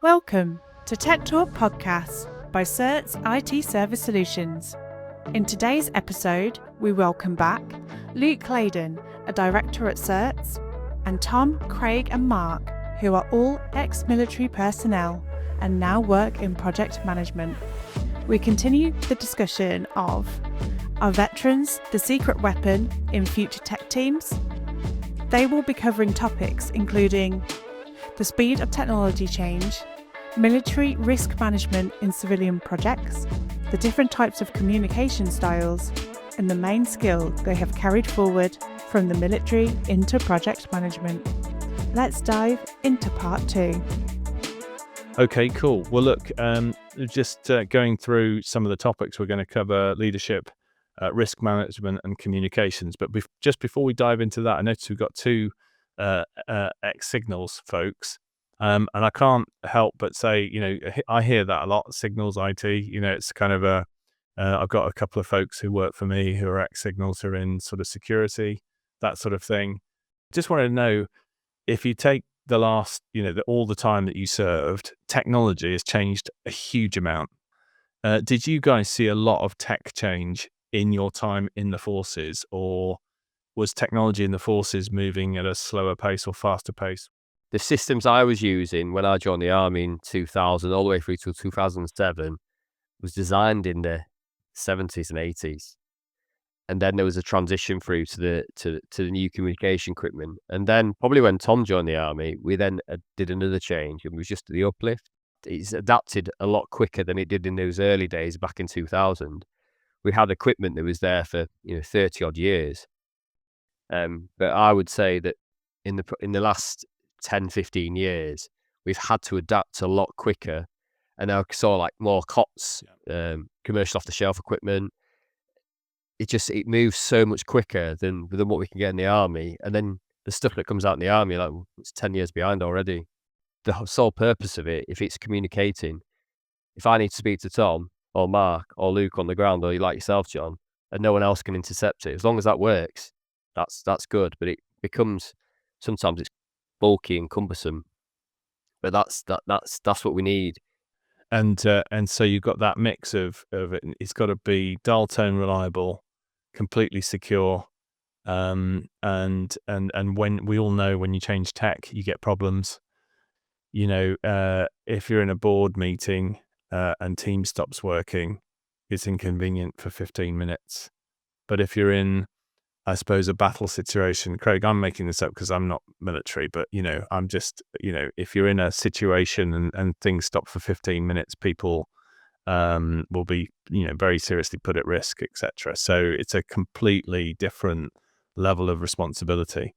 Welcome to TechTalk podcast by Certes IT Service Solutions. In today's episode, we welcome back Luke Claydon, a director at Certes, and Tom, Craig and Mark, who are all ex-military personnel and now work in project management. We continue the discussion of, are veterans the secret weapon in future tech teams? They will be covering topics including the speed of technology change, military risk management in civilian projects, the different types of communication styles, and the main skill they have carried forward from the military into project management. Let's dive into part 2. Okay, cool. Well, look, just going through some of the topics we're going to cover: leadership, risk management, and communications. But just before we dive into that, I noticed we've got two ex-Signals folks. And I can't help but say, I hear that a lot, Signals IT. It's kind of I've got a couple of folks who work for me who are ex-Signals, who are in sort of security, that sort of thing. Just wanted to know, if you take the last, all the time that you served, technology has changed a huge amount. Did you guys see a lot of tech change in your time in the forces, or was technology in the forces moving at a slower pace or faster pace? The systems I was using when I joined the army in 2000 all the way through to 2007 was designed in the 70s and 80s. And then there was a transition through to the new communication equipment. And then probably when Tom joined the army, we then did another change, and it was just the uplift. It's adapted a lot quicker than it did in those early days back in 2000. We had equipment that was there for 30 odd years. But I would say that in the last 10, 15 years, we've had to adapt a lot quicker. And now saw like more COTS, commercial off-the-shelf equipment. It moves so much quicker than what we can get in the army. And then the stuff that comes out in the army, like, it's 10 years behind already. The sole purpose of it, if it's communicating, if I need to speak to Tom or Mark or Luke on the ground, or you like yourself, John, and no one else can intercept it, as long as that works, that's good. But it becomes, sometimes it's bulky and cumbersome. But that's what we need. And so you've got that mix of it. It's got to be dial tone reliable, completely secure, and when we all know, when you change tech, you get problems. If you're in a board meeting and Teams stops working, it's inconvenient for 15 minutes. But if you're in, I suppose, a battle situation, Craig, I'm making this up because I'm not military, but I'm just, if you're in a situation and things stop for 15 minutes, people will be, very seriously put at risk, etc. So it's a completely different level of responsibility.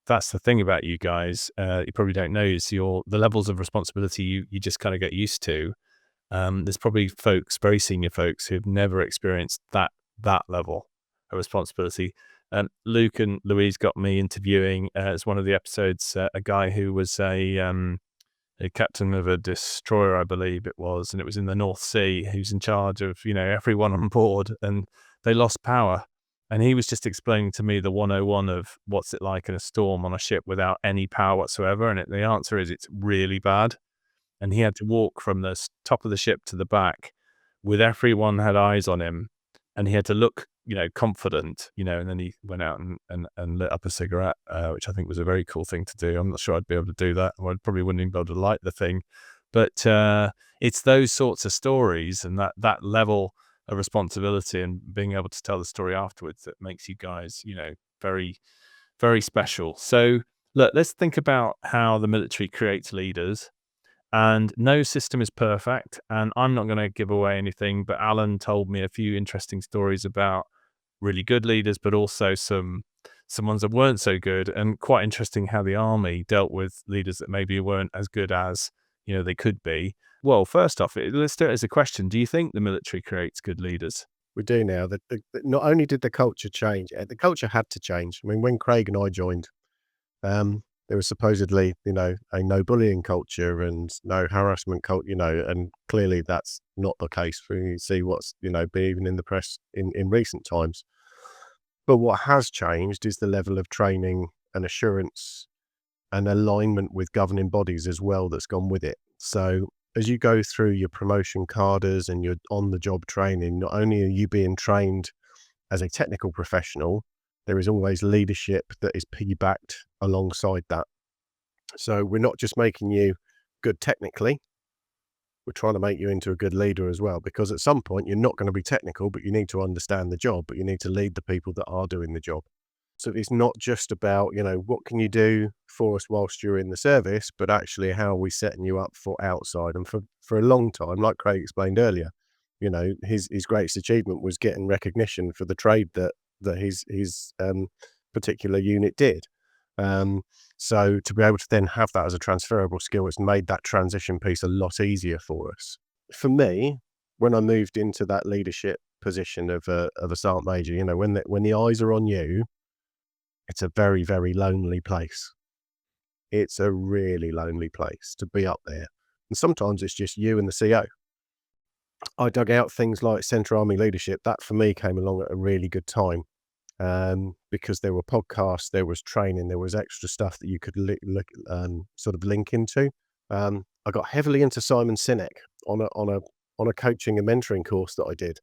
That's the thing about you guys. You probably don't know, is the levels of responsibility you just kind of get used to. There's probably folks, very senior folks, who've never experienced that level of responsibility. Luke and Louise got me interviewing, as one of the episodes, a guy who was a captain of a destroyer, I believe it was, and it was in the North Sea, who's in charge of, everyone on board, and they lost power. And he was just explaining to me the 101 of what's it like in a storm on a ship without any power whatsoever. And the answer is it's really bad. And he had to walk from the top of the ship to the back with everyone had eyes on him. And he had to look, confident, and then he went out and lit up a cigarette, which I think was a very cool thing to do. I'm not sure I'd be able to do that. Or I probably wouldn't even be able to light the thing. But it's those sorts of stories and that level of responsibility and being able to tell the story afterwards that makes you guys, very, very special. So look, let's think about how the military creates leaders. And no system is perfect, and I'm not going to give away anything, but Alan told me a few interesting stories about really good leaders, but also some ones that weren't so good, and quite interesting how the army dealt with leaders that maybe weren't as good as, they could be. Well, first off, let's do it as a question. Do you think the military creates good leaders? We do now. Not only did the culture change, the culture had to change. I mean, when Craig and I joined, there was supposedly, a no bullying culture and no harassment culture, and clearly that's not the case. You see what's, been even in the press in recent times. But what has changed is the level of training and assurance and alignment with governing bodies as well that's gone with it. So as you go through your promotion carders and your on-the-job training, not only are you being trained as a technical professional, there is always leadership that is piggybacked alongside that. So we're not just making you good technically, we're trying to make you into a good leader as well, because at some point you're not going to be technical, but you need to understand the job, but you need to lead the people that are doing the job. So it's not just about, what can you do for us whilst you're in the service, but actually how are we setting you up for outside? And for a long time, like Craig explained earlier, his greatest achievement was getting recognition for the trade that his particular unit did. So to be able to then have that as a transferable skill, it's made that transition piece a lot easier for us. For me, when I moved into that leadership position of a sergeant major, when the eyes are on you, it's a very, very lonely place. It's a really lonely place to be up there. And sometimes it's just you and the CO. I dug out things like Centre Army Leadership. That for me came along at a really good time, because there were podcasts, there was training, there was extra stuff that you could sort of link into. I got heavily into Simon Sinek on a coaching and mentoring course that I did.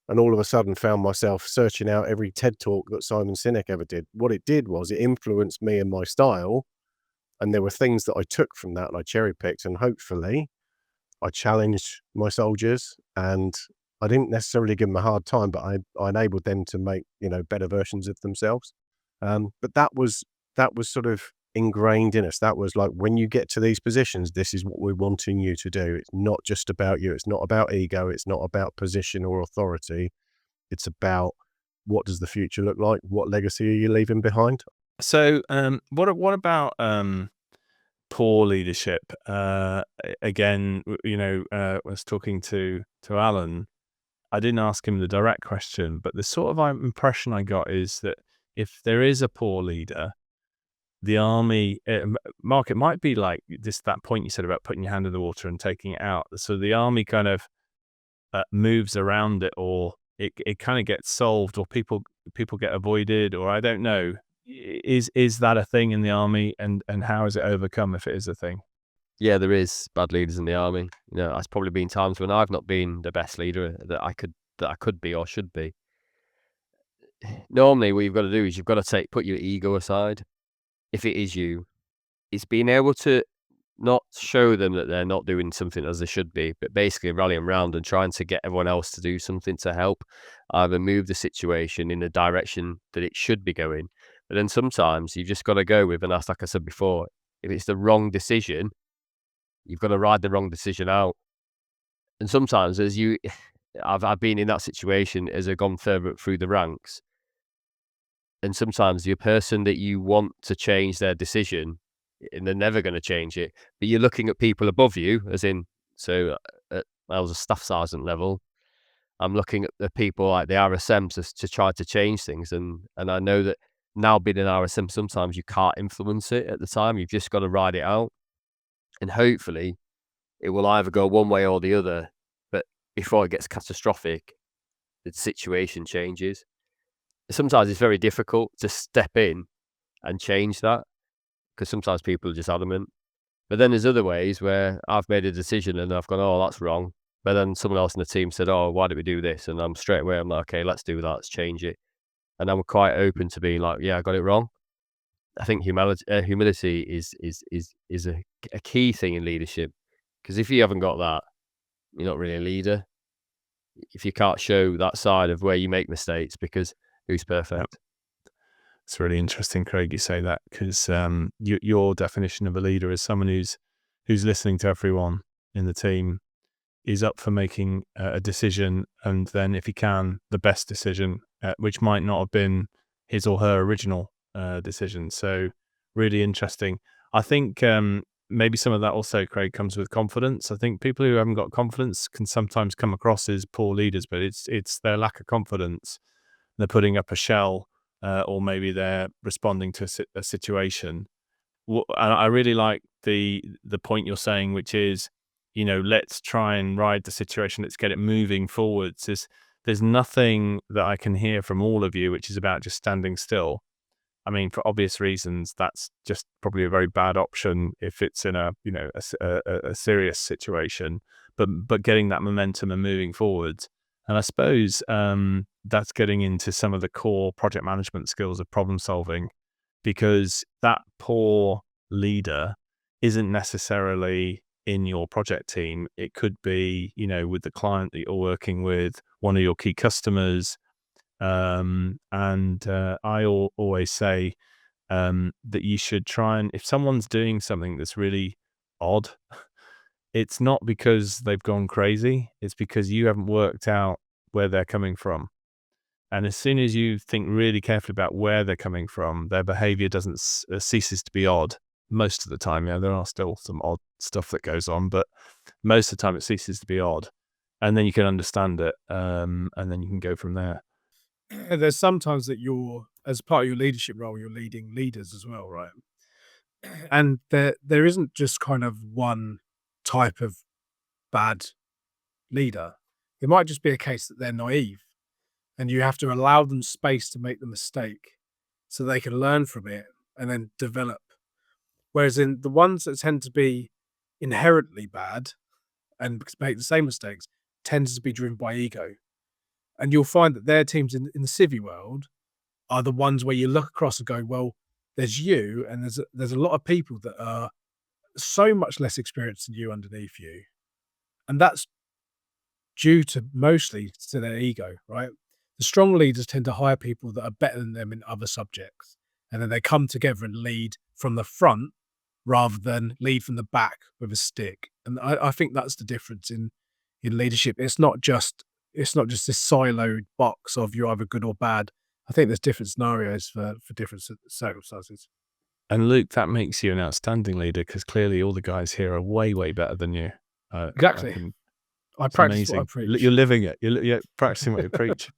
And all of a sudden found myself searching out every TED talk that Simon Sinek ever did. What it did was it influenced me and my style. And there were things that I took from that and I cherry picked, and hopefully I challenged my soldiers, and I didn't necessarily give them a hard time, but I enabled them to make, better versions of themselves. But that was sort of ingrained in us. That was like, when you get to these positions, this is what we're wanting you to do. It's not just about you. It's not about ego. It's not about position or authority. It's about, what does the future look like? What legacy are you leaving behind? So, what about poor leadership? Again, I was talking to Alan. I didn't ask him the direct question, but the sort of impression I got is that if there is a poor leader, the army, Mark, it might be like that point you said about putting your hand in the water and taking it out. So the army kind of moves around it, or it kind of gets solved, or people get avoided, or I don't know. Is that a thing in the army, and how is it overcome if it is a thing? Yeah, there is bad leaders in the army. There's probably been times when I've not been the best leader that I could be or should be. Normally, what you've got to do is you've got to put your ego aside. If it is you, it's being able to not show them that they're not doing something as they should be, but basically rallying around and trying to get everyone else to do something to help either move the situation in the direction that it should be going. But then sometimes you've just got to go with, and that's like I said before, if it's the wrong decision, you've got to ride the wrong decision out. And sometimes I've been in that situation as I've gone further up through the ranks. And sometimes the person that you want to change their decision, and they're never going to change it, but you're looking at people above you, I was a staff sergeant level. I'm looking at the people like the RSMs to try to change things. And I know that now being an RSM, sometimes you can't influence it at the time. You've just got to ride it out. And hopefully it will either go one way or the other. But before it gets catastrophic, the situation changes. Sometimes it's very difficult to step in and change that, because sometimes people are just adamant. But then there's other ways where I've made a decision and I've gone, oh, that's wrong. But then someone else in the team said, oh, why did we do this? And I'm like, okay, let's do that. Let's change it. And I'm quite open to being like, yeah, I got it wrong. I think humility is a key thing in leadership, because if you haven't got that, you're not really a leader. If you can't show that side of where you make mistakes, because who's perfect? It's really interesting, Craig, you say that, because your definition of a leader is someone who's listening to everyone in the team, is up for making a decision, and then if he can, the best decision, which might not have been his or her original decision. So really interesting. I think maybe some of that also, Craig, comes with confidence. I think people who haven't got confidence can sometimes come across as poor leaders, but it's their lack of confidence. They're putting up a shell, or maybe they're responding to a situation. And I really like the point you're saying, which is, let's try and ride the situation. Let's get it moving forwards. There's nothing that I can hear from all of you which is about just standing still. I mean, for obvious reasons, that's just probably a very bad option if it's in a serious situation. But getting that momentum and moving forward, and I suppose that's getting into some of the core project management skills of problem solving, because that poor leader isn't necessarily in your project team. It could be, with the client that you're working with, one of your key customers. I always say that you should try and, if someone's doing something that's really odd, it's not because they've gone crazy. It's because you haven't worked out where they're coming from. And as soon as you think really carefully about where they're coming from, their behavior doesn't ceases to be odd most of the time. There are still some odd stuff that goes on, but most of the time it ceases to be odd. And then you can understand it, and then you can go from there. There's sometimes that as part of your leadership role, you're leading leaders as well, right? And there isn't just kind of one type of bad leader. It might just be a case that they're naive, and you have to allow them space to make the mistake so they can learn from it and then develop. Whereas in the ones that tend to be inherently bad and make the same mistakes tends to be driven by ego. And you'll find that their teams in the civvy world are the ones where you look across and go, well, there's you, and there's a lot of people that are so much less experienced than you underneath you. And that's due to mostly to their ego, right? The strong leaders tend to hire people that are better than them in other subjects. And then they come together and lead from the front rather than lead from the back with a stick. And I think that's the difference in leadership. It's not just this siloed box of you're either good or bad. I think there's different scenarios for different circumstances. And Luke, that makes you an outstanding leader, because clearly all the guys here are way, way better than you. Exactly. I practice what I preach. You're living it. You're practicing what you preach.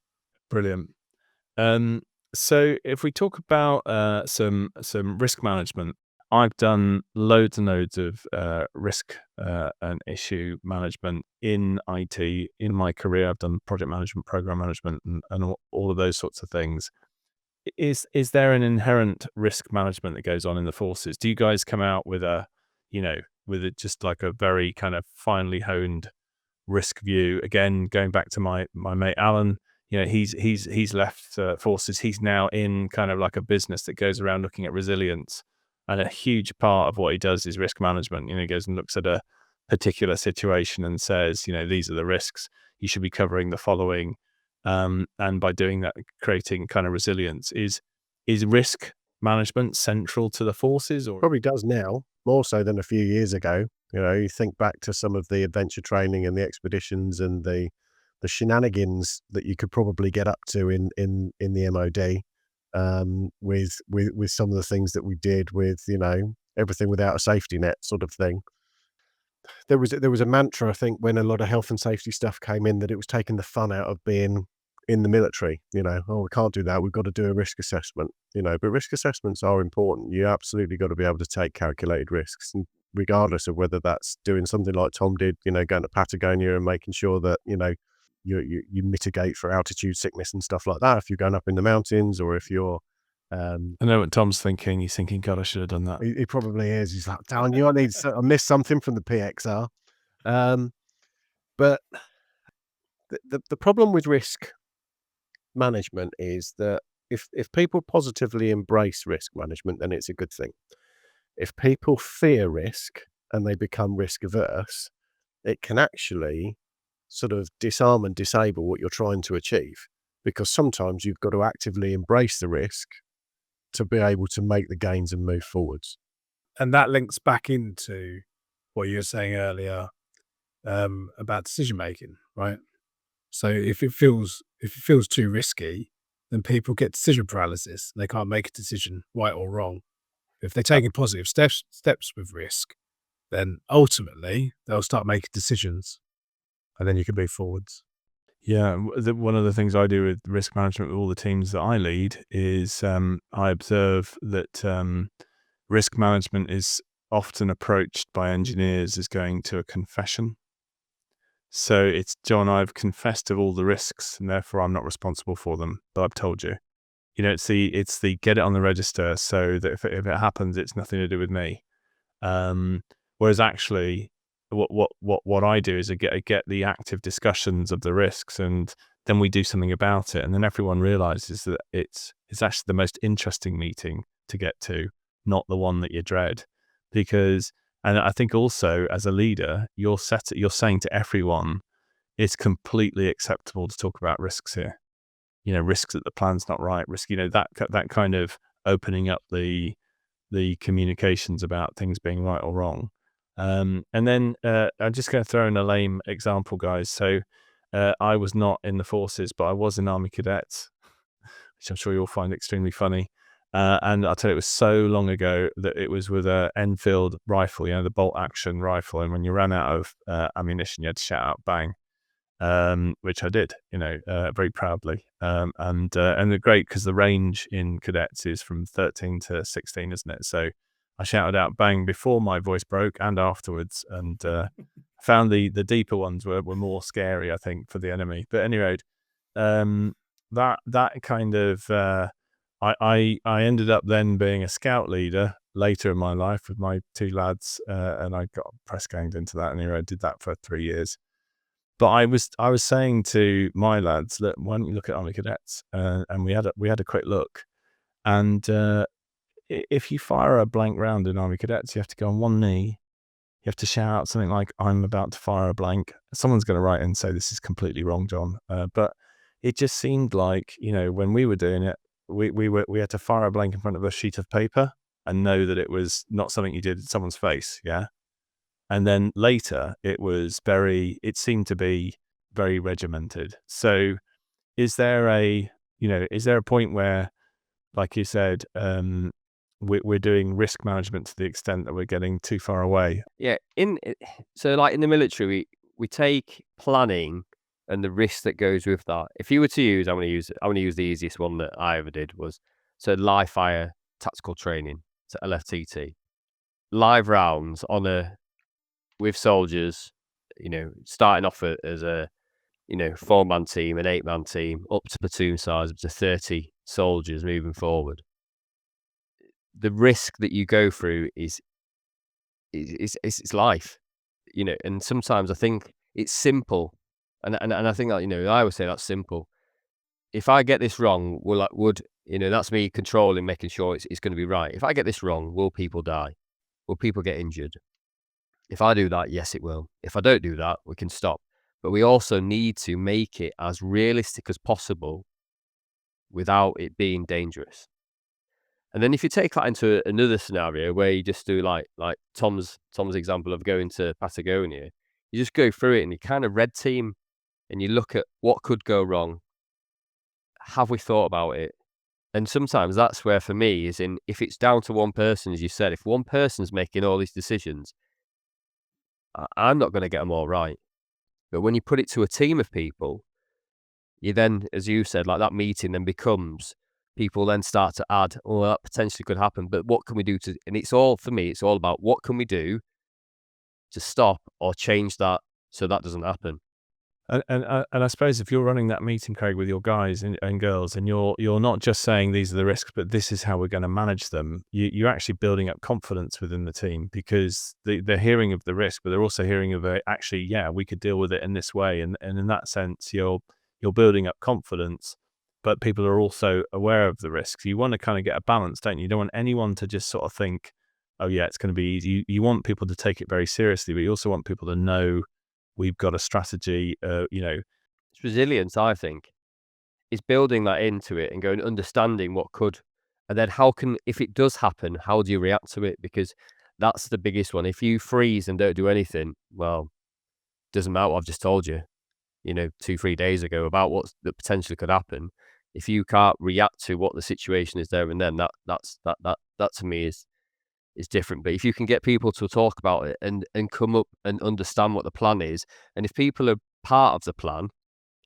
Brilliant. So if we talk about some risk management, I've done loads and loads of risk and issue management in IT in my career. I've done project management, program management, and all of those sorts of things. Is there an inherent risk management that goes on in the forces? Do you guys come out with just like a very kind of finely honed risk view? Again, going back to my mate Alan, he's left forces. He's now in kind of like a business that goes around looking at resilience, and a huge part of what he does is risk management. He goes and looks at a particular situation and says, these are the risks. You should be covering the following. And by doing that, creating kind of resilience. Is risk management central to the forces? Or Probably does now, more so than a few years ago. You think back to some of the adventure training and the expeditions and the shenanigans that you could probably get up to in the MOD, with some of the things that we did with, everything without a safety net sort of thing. There was a mantra, I think, when a lot of health and safety stuff came in, that it was taking the fun out of being in the military. Oh, we can't do that. We've got to do a risk assessment. But risk assessments are important. You absolutely got to be able to take calculated risks, and regardless of whether that's doing something like Tom did, going to Patagonia and making sure that you mitigate for altitude sickness and stuff like that if you're going up in the mountains, or if you're I know what Tom's thinking. He's thinking, God, I should have done that. he probably is. He's like, telling you, I missed something from the PXR. But the problem with risk management is that if people positively embrace risk management, then it's a good thing. If people fear risk and they become risk averse, it can actually sort of disarm and disable what you're trying to achieve, because sometimes you've got to actively embrace the risk to be able to make the gains and move forwards. And that links back into what you were saying earlier about decision making, right? So if it feels too risky, then people get decision paralysis. They can't make a decision right or wrong. If they're taking positive steps with risk, then ultimately they'll start making decisions, and then you can move forwards. Yeah, one of the things I do with risk management with all the teams that I lead is I observe that risk management is often approached by engineers as going to a confession. So it's, John, I've confessed of all the risks, and therefore I'm not responsible for them, but I've told you. it's the get it on the register so that if it happens, it's nothing to do with me. Whereas actually, what I do is I get the active discussions of the risks, and then we do something about it, and then everyone realizes that it's actually the most interesting meeting to get to, not the one that you dread. And I think also as a leader, you're saying to everyone, it's completely acceptable to talk about risks here. Risks that the plan's not right, that kind of opening up the communications about things being right or wrong. And then I'm just going to throw in a lame example, guys. So I was not in the forces, but I was in Army Cadets, which I'm sure you'll find extremely funny. And I'll tell you, it was so long ago that it was with a Enfield rifle, the bolt action rifle. And when you ran out of ammunition, you had to shout out bang, which I did, very proudly. And they're great because the range in cadets is from 13 to 16, isn't it? So I shouted out bang before my voice broke and afterwards, and found the deeper ones were more scary, I think, for the enemy. But anyway, that kind of I ended up then being a scout leader later in my life with my two lads, and I got press ganged into that. Anyway, I did that for 3 years. But I was saying to my lads, look, why don't you look at Army Cadets? And we had a quick look, and if you fire a blank round in Army Cadets, you have to go on one knee. You have to shout out something like, "I'm about to fire a blank." Someone's going to write in and say this is completely wrong, John. But it just seemed like, when we were doing it, we had to fire a blank in front of a sheet of paper and know that it was not something you did in someone's face. Yeah. And then later it seemed to be very regimented. So is there a point where, like you said, we're doing risk management to the extent that we're getting too far away? Yeah. So like in the military, we take planning and the risk that goes with that. If you were to use, I'm going to use the easiest one that I ever did was live fire tactical training, so LFTT, live rounds with soldiers, starting off as a 4-man team, an 8-man team, up to platoon size, up to 30 soldiers moving forward. The risk that you go through is life, and sometimes I think it's simple, and I think that, I would say that's simple. If I get this wrong, that's me controlling, making sure it's going to be right. If I get this wrong, will people die? Will people get injured? If I do that, yes, it will. If I don't do that, we can stop. But we also need to make it as realistic as possible without it being dangerous. And then if you take that into another scenario where you just do like Tom's example of going to Patagonia, you just go through it and you kind of red team and you look at what could go wrong. Have we thought about it? And sometimes that's where, for me, if it's down to one person, as you said, if one person's making all these decisions, I'm not going to get them all right. But when you put it to a team of people, you then, as you said, like that meeting then becomes, people then start to add, oh, that potentially could happen, but what can we do and it's all, for me, it's all about what can we do to stop or change that so that doesn't happen. And I suppose if you're running that meeting, Craig, with your guys and girls, and you're not just saying these are the risks, but this is how we're going to manage them, you're actually building up confidence within the team, because they're hearing of the risk, but they're also hearing of it. Actually, yeah, we could deal with it in this way, and in that sense, you're building up confidence, but people are also aware of the risks. You want to kind of get a balance, don't you? You don't want anyone to just sort of think, oh yeah, it's going to be easy. You want people to take it very seriously, but you also want people to know we've got a strategy. It's resilience, I think, is building that into it and going, understanding what could, and then if it does happen, how do you react to it? Because that's the biggest one. If you freeze and don't do anything, well, doesn't matter what I've just told you, 2-3 days ago about what that potentially could happen. If you can't react to what the situation is there and then, that to me is different. But if you can get people to talk about it and come up and understand what the plan is, and if people are part of the plan,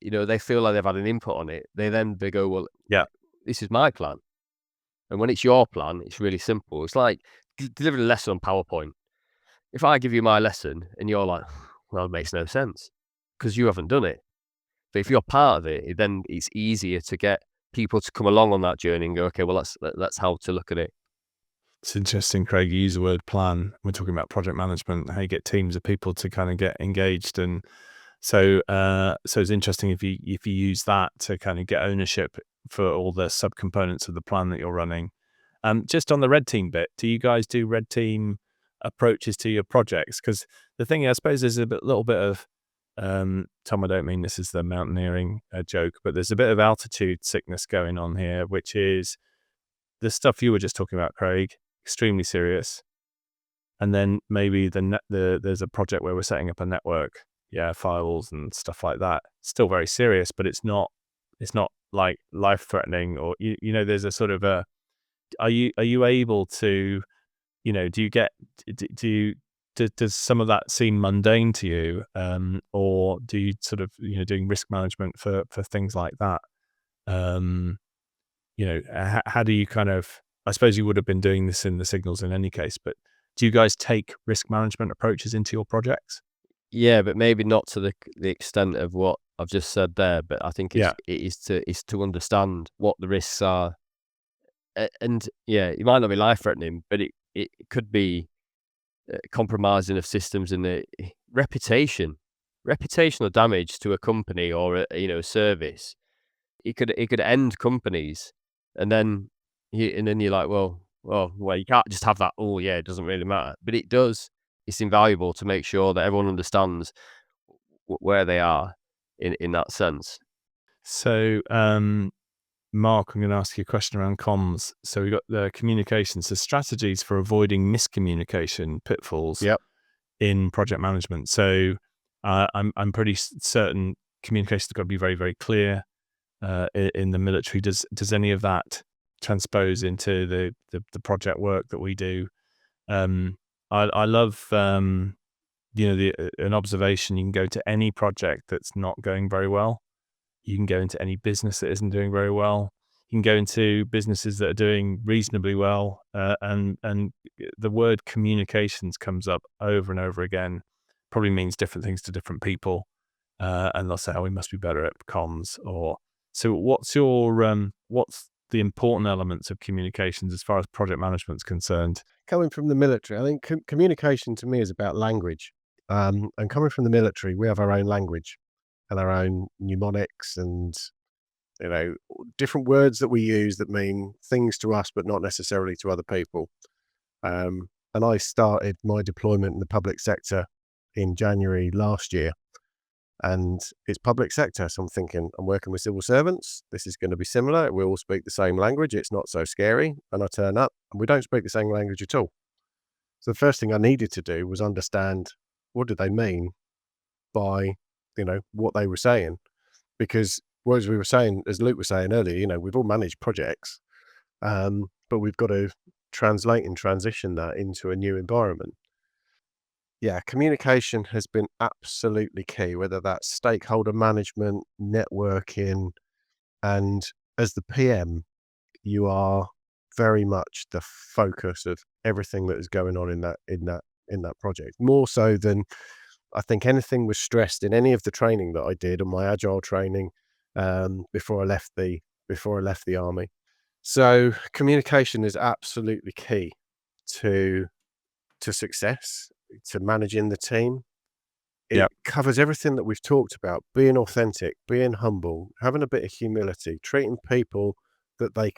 they feel like they've had an input on it, they go, well, yeah, this is my plan. And when it's your plan, it's really simple. It's like delivering a lesson on PowerPoint. If I give you my lesson and you're like, well, it makes no sense because you haven't done it. But if you're part of it, then it's easier to get people to come along on that journey and go, okay, well, let's how to look at it. It's interesting, Craig, you use the word plan. We're talking about project management, how you get teams of people to kind of get engaged. And so it's interesting if you use that to kind of get ownership for all the subcomponents of the plan that you're running. Just on the red team bit, do you guys do red team approaches to your projects? Because the thing, I suppose, there's little bit of, Tom, I don't mean this is the mountaineering joke, but there's a bit of altitude sickness going on here, which is the stuff you were just talking about, Craig, extremely serious. And then maybe there's a project where we're setting up a network, firewalls and stuff like that. Still very serious, but it's not like life threatening, or there's a sort of a. Are you able to, does some of that seem mundane to you, or do you sort of doing risk management for things like that? How do you kind of, I suppose you would have been doing this in the signals in any case, but do you guys take risk management approaches into your projects? Yeah, but maybe not to the extent of what I've just said there, but I think it is to understand what the risks are. And it might not be life threatening, but it could be compromising of systems and the reputational damage to a company or a service. It could end companies, and then you're like, well, you can't just have that. Oh yeah, it doesn't really matter, but it does. It's invaluable to make sure that everyone understands where they are in that sense. So, Mark, I'm going to ask you a question around comms. So we've got the communications, the strategies for avoiding miscommunication pitfalls in project management. So I'm pretty certain communication's got to be very, very clear in the military. Does any of that transpose into the project work that we do? I love an observation. You can go to any project that's not going very well. You can go into any business that isn't doing very well. You can go into businesses that are doing reasonably well, and the word communications comes up over and over again. Probably means different things to different people, and they'll say, "Oh, we must be better at comms." So what's the important elements of communications as far as project management is concerned? Coming from the military, I think communication to me is about language. And coming from the military, we have our own language and our own mnemonics and, different words that we use that mean things to us, but not necessarily to other people. And I started my deployment in the public sector in January last year. And it's public sector. So I'm thinking, I'm working with civil servants. This is going to be similar. We all speak the same language. It's not so scary. And I turn up and we don't speak the same language at all. So the first thing I needed to do was understand, what did they mean by, what they were saying? Because as we were saying, as Luke was saying earlier, we've all managed projects, but we've got to translate and transition that into a new environment. Yeah, communication has been absolutely key, whether that's stakeholder management, networking, and as the PM, you are very much the focus of everything that is going on in that project. More so than I think anything was stressed in any of the training that I did on my agile training before I left the army. So communication is absolutely key to success, to managing the team. It covers everything that we've talked about: being authentic, being humble, having a bit of humility, treating people that they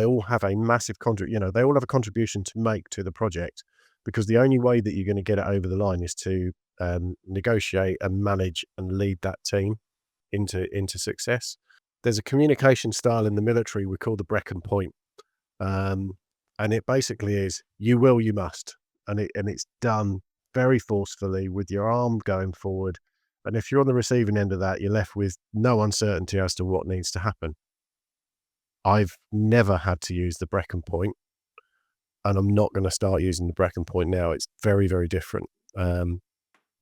all have a massive they all have a contribution to make to the project, because the only way that you're going to get it over the line is to negotiate and manage and lead that team into success. There's a communication style in the military we call the Brecon Point. And it basically is, you will, you must. And it's done very forcefully with your arm going forward. And if you're on the receiving end of that, you're left with no uncertainty as to what needs to happen. I've never had to use the Brecon Point, and I'm not going to start using the Brecon Point now. It's very, very different.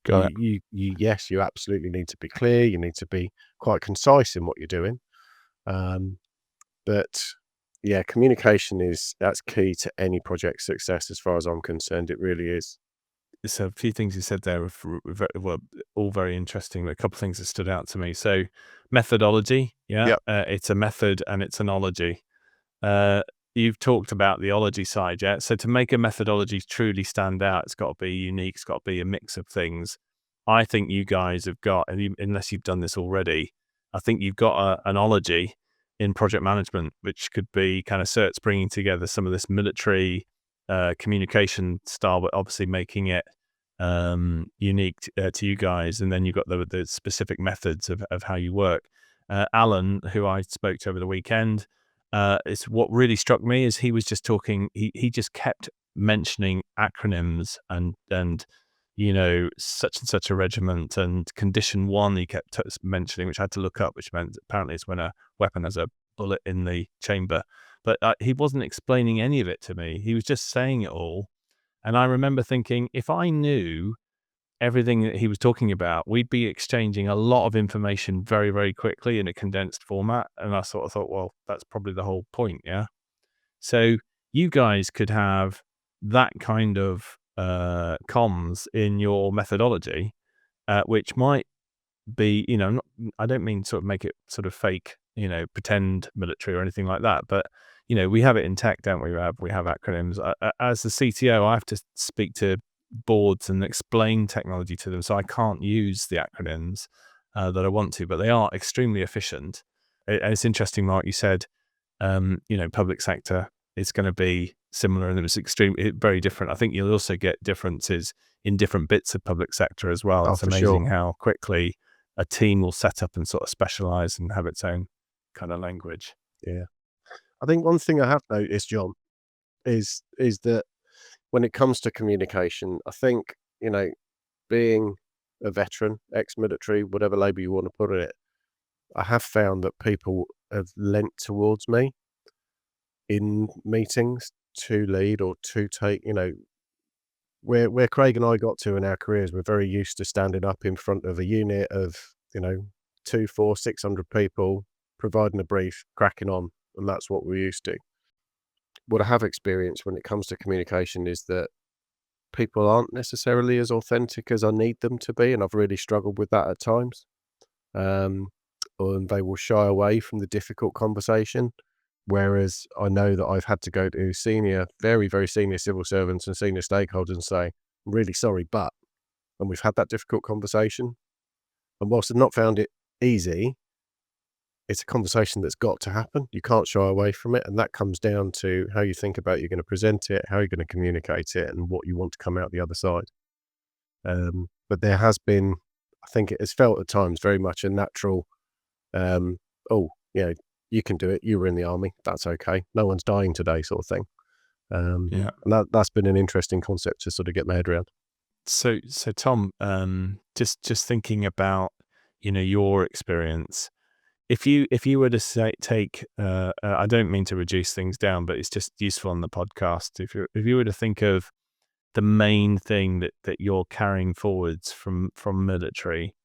Yes, you absolutely need to be clear. You need to be quite concise in what you're doing. But yeah, communication that's key to any project success as far as I'm concerned. It really is. so a few things you said there were all very interesting. A couple of things that stood out to me. So methodology, Yep. it's a method and it's an ology. You've talked about the ology side, yeah? So to make a methodology truly stand out, it's got to be unique. It's got to be a mix of things. I think you guys have got, unless you've done this already, I think you've got an ology in project management, which could be kind of Certes bringing together some of this military communication style, but obviously making it unique to you guys. And then you've got the specific methods of how you work. Alan, who I spoke to over the weekend, it's what really struck me is he was just talking. He just kept mentioning acronyms and such and such a regiment and condition 1. He kept mentioning, which I had to look up, which meant apparently it's when a weapon has a bullet in the chamber. But he wasn't explaining any of it to me. He was just saying it all, and I remember thinking, if I knew everything that he was talking about, we'd be exchanging a lot of information very, very quickly in a condensed format. And I sort of thought, well, that's probably the whole point, yeah? So you guys could have that kind of comms in your methodology, which might be, I don't mean sort of make it sort of fake, pretend military or anything like that, but we have it in tech, don't we? We have acronyms. As the CTO, I have to speak to boards and explain technology to them, so I can't use the acronyms that I want to, but they are extremely efficient. And it's interesting, Mark, you said, public sector is going to be similar, and it's very different. I think you'll also get differences in different bits of public sector as well. Oh, It's for amazing sure. how quickly a team will set up and sort of specialize and have its own kind of language. Yeah. I think one thing I have noticed, John, is that when it comes to communication, I think, being a veteran, ex-military, whatever label you want to put on it, I have found that people have lent towards me in meetings to lead or to take, where Craig and I got to in our careers, we're very used to standing up in front of a unit of, 2, 4, 600 people, providing a brief, cracking on, and that's what we're used to. What I have experienced when it comes to communication is that people aren't necessarily as authentic as I need them to be, and I've really struggled with that at times. And they will shy away from the difficult conversation, whereas I know that I've had to go to senior, very, very senior civil servants and senior stakeholders and say, "I'm really sorry, but," and we've had that difficult conversation. And whilst I've not found it easy, it's a conversation that's got to happen. You can't shy away from it, and that comes down to how you think about you're going to present it, how you're going to communicate it, and what you want to come out the other side. But there has been, I think it has felt at times very much a natural, "Oh, you can do it. You were in the army. That's okay. No one's dying today," sort of thing. Yeah. And that's been an interesting concept to sort of get my head around. So Tom, just thinking about, your experience, if you were to take, I don't mean to reduce things down, but it's just useful on the podcast. If you were to think of the main thing that you're carrying forwards from military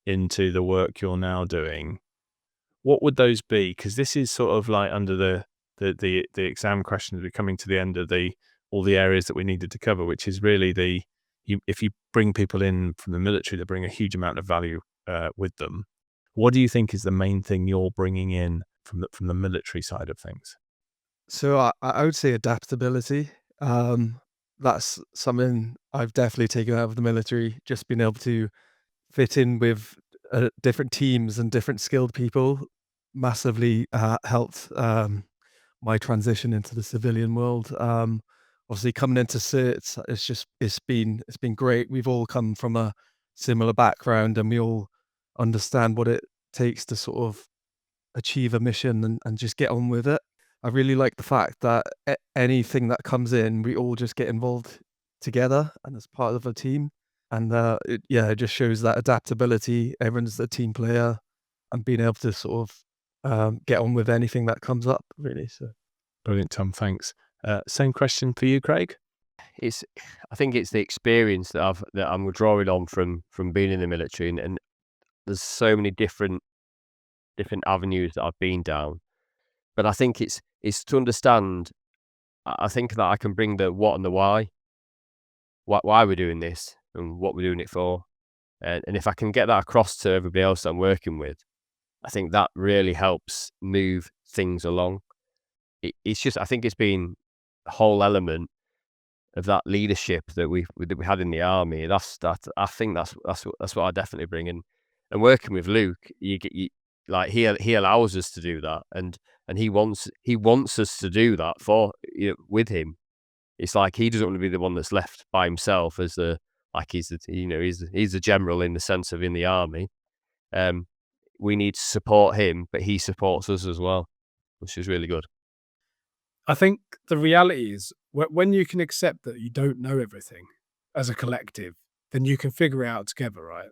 into the work you're now doing, what would those be? Because this is sort of like under the exam questions. We're coming to the end of all the areas that we needed to cover, which is really if you bring people in from the military, they bring a huge amount of value with them. What do you think is the main thing you're bringing in from the military side of things? So I would say adaptability. That's something I've definitely taken out of the military, just being able to fit in with different teams and different skilled people massively helped my transition into the civilian world. Obviously coming into Certs, it's been great. We've all come from a similar background and we all understand what it takes to sort of achieve a mission and just get on with it. I really like the fact that anything that comes in, we all just get involved together and as part of a team. And it just shows that adaptability. Everyone's a team player and being able to sort of get on with anything that comes up, really. So Brilliant, Tom. Thanks. Same question for you, Craig. I think it's the experience that I'm drawing on from being in the military, and there's so many different avenues that I've been down. But I think it's to understand. I think that I can bring the what and the why why we're doing this and what we're doing it for. And if I can get that across to everybody else that I'm working with, I think that really helps move things along. It's just, I think it's been a whole element of that leadership that we had in the army. I think that's what I definitely bring in. And working with Luke, like he allows us to do that, and he wants us to do that with him. It's like he doesn't want to be the one that's left by himself as he's the general in the sense of in the army. We need to support him, but he supports us as well, which is really good. I think the reality is when you can accept that you don't know everything as a collective, then you can figure it out together, right?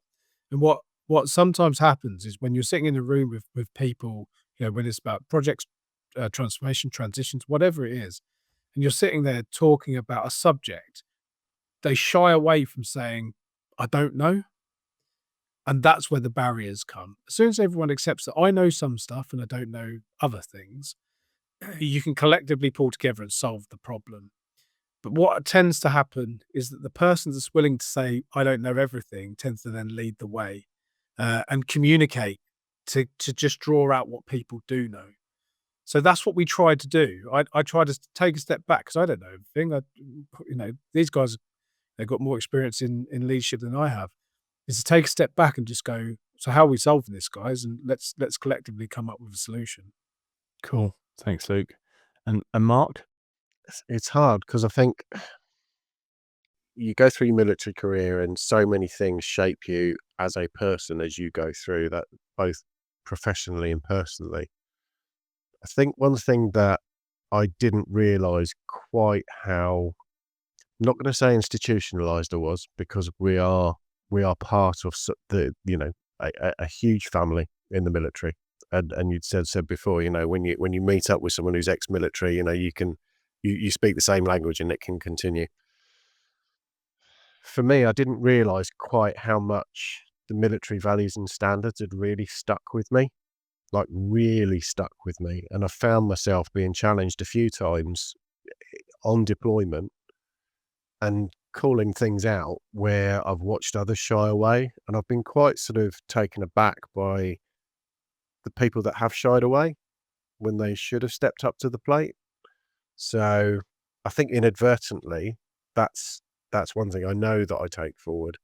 And what sometimes happens is when you're sitting in a room with people, when it's about projects, transformation, transitions, whatever it is, and you're sitting there talking about a subject, they shy away from saying, I don't know. And that's where the barriers come. As soon as everyone accepts that I know some stuff and I don't know other things, you can collectively pull together and solve the problem. But what tends to happen is that the person that's willing to say, I don't know everything, tends to then lead the way and communicate to just draw out what people do know. So that's what we try to do. I try to take a step back because I don't know everything. These guys, they've got more experience in leadership than I have. Is to take a step back and just go, so how are we solving this, guys? And let's collectively come up with a solution. Cool. Thanks, Luke. And Mark? It's hard because I think you go through your military career and so many things shape you as a person as you go through that, both professionally and personally. I think one thing that I didn't realise quite how, I'm not going to say institutionalised I was, because we are part of a huge family in the military. And you'd said before, when you meet up with someone who's ex-military, you speak the same language and it can continue. For me, I didn't realise quite how much the military values and standards had really stuck with me, and I found myself being challenged a few times on deployment and calling things out where I've watched others shy away, and I've been quite sort of taken aback by the people that have shied away when they should have stepped up to the plate. So I think inadvertently, that's one thing I know that I take forward,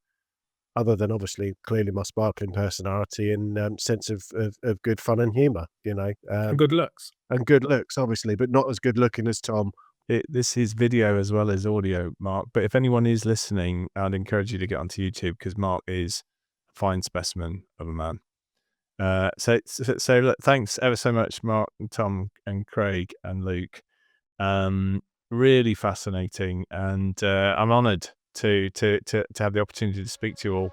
other than obviously clearly my sparkling personality and sense of good fun and humour, And good looks. and good looks, obviously, but not as good looking as Tom. This is video as well as audio, Mark. But if anyone is listening, I'd encourage you to get onto YouTube because Mark is a fine specimen of a man. So look, thanks ever so much, Mark and Tom and Craig and Luke. Really fascinating, and I'm honoured to have the opportunity to speak to you all.